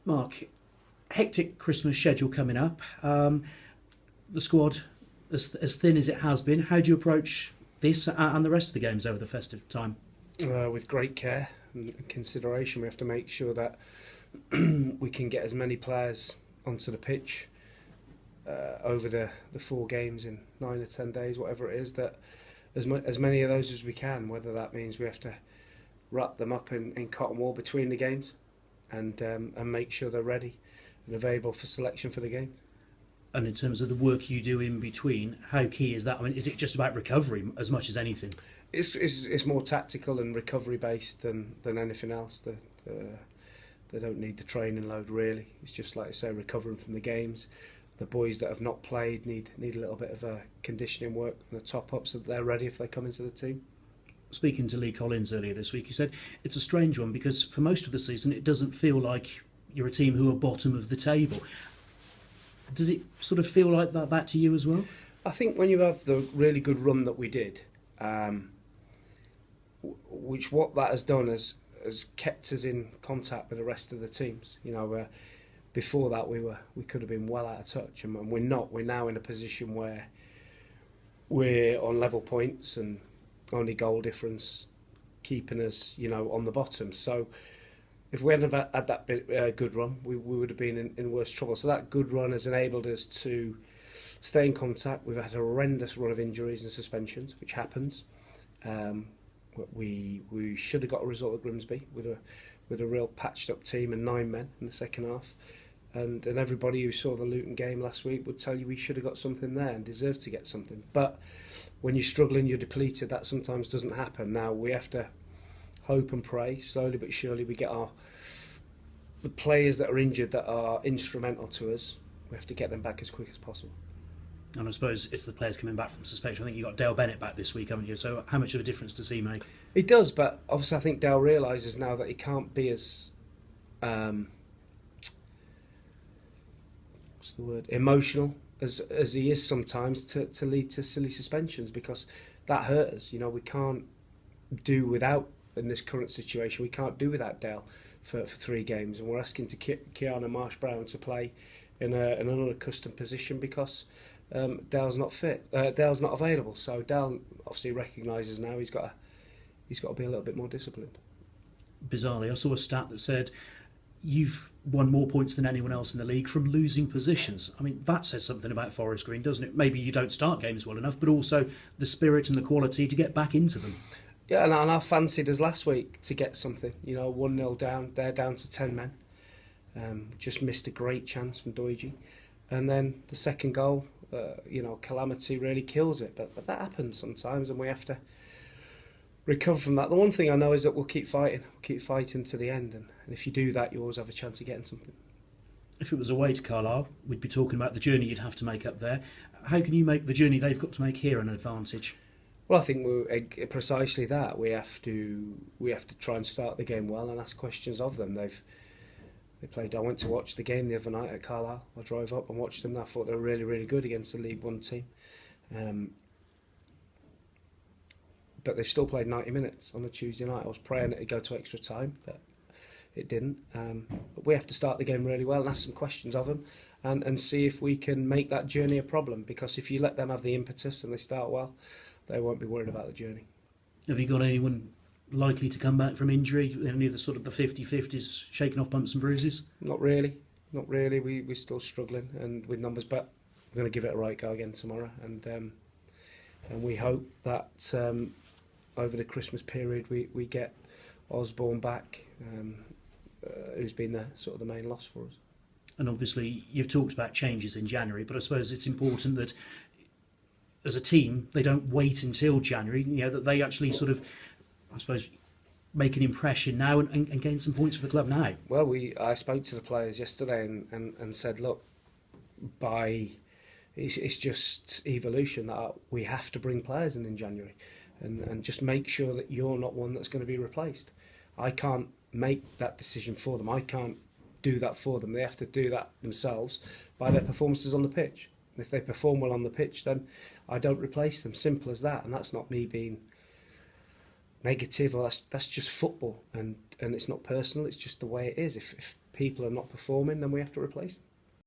Mark, hectic Christmas schedule coming up. The squad as thin as it has been. How do you approach this and the rest of the games over the festive time? With great care and consideration, we have to make sure that we can get as many players onto the pitch over the 4 games in 9 or 10 days, whatever it is, that as many of those as we can, whether that means we have to wrap them up in cotton wool between the games and make sure they're ready and available for selection for the game. And in terms of the work you do in between, how key is that? I mean, is it just about recovery as much as anything? It's more tactical and recovery based than anything else. They don't need the training load really. It's just like I say, recovering from the games. The boys that have not played need a little bit of conditioning work from the top up so that they're ready if they come into the team. Speaking to Lee Collins earlier this week, he said it's a strange one because for most of the season it doesn't feel like you're a team who are bottom of the table. Does it sort of feel like that to you as well? I think when you have the really good run that we did, which what that has done has kept us in contact with the rest of the teams. You know, before that we could have been well out of touch, and we're not. We're now in a position where we're on level points and only goal difference keeping us, on the bottom. So if we hadn't have had that good run, we would have been in worse trouble. So that good run has enabled us to stay in contact. We've had a horrendous run of injuries and suspensions, which happens. We should have got a result at Grimsby with a real patched up team and 9 men in the second half. And everybody who saw the Luton game last week would tell you we should have got something there and deserved to get something. But when you're struggling, you're depleted, that sometimes doesn't happen. Now we have to hope and pray, slowly but surely we get the players that are injured that are instrumental to us, we have to get them back as quick as possible. And I suppose it's the players coming back from suspension. I think you got Dale Bennett back this week, haven't you? So how much of a difference does he make? He does, but obviously I think Dale realises now that he can't be as emotional as he is sometimes to lead to silly suspensions, because that hurt us. We can't do without, in this current situation, we can't do without Dale for 3 games, and we're asking to Kiana Marsh-Brown to play in an unaccustomed position because Dale's not fit. Dale's not available. So Dale obviously recognises now he's got to be a little bit more disciplined. Bizarrely, I saw a stat that said you've won more points than anyone else in the league from losing positions. I mean, that says something about Forest Green, doesn't it? Maybe you don't start games well enough, but also the spirit and the quality to get back into them. Yeah, and I fancied us last week to get something. 1-0 down, they're down to 10 men. Just missed a great chance from Doige. And then the second goal, calamity really kills it. But that happens sometimes, and we have to recover from that. The one thing I know is that we'll keep fighting to the end. And if you do that, you always have a chance of getting something. If it was away to Carlisle, we'd be talking about the journey you'd have to make up there. How can you make the journey they've got to make here an advantage? Well, I think we're precisely that. We have to try and start the game well and ask questions of them. They played. I went to watch the game the other night at Carlisle. I drove up and watched them. I thought they were really, really good against the League One team. But they've still played 90 minutes on a Tuesday night. I was praying it'd go to extra time, but it didn't. But we have to start the game really well and ask some questions of them and see if we can make that journey a problem. Because if you let them have the impetus and they start well, they won't be worried about the journey. Have you got anyone likely to come back from injury? Any of the sort of the 50-50s shaking off bumps and bruises? Not really. We're still struggling and with numbers, but we're going to give it a right go again tomorrow. And we hope that over the Christmas period we get Osborne back, who's been the main loss for us. And obviously you've talked about changes in January, but I suppose it's important that as a team they don't wait until January, that they actually sort of, I suppose, make an impression now and gain some points for the club now. Well, I spoke to the players yesterday and said, look, it's just evolution that we have to bring players in January and just make sure that you're not one that's going to be replaced. I can't make that decision for them. I can't do that for them. They have to do that themselves by their performances on the pitch. And if they perform well on the pitch, then I don't replace them. Simple as that. And that's not me being negative, or that's just football, and it's not personal. It's just the way it is. If people are not performing, then we have to replace them.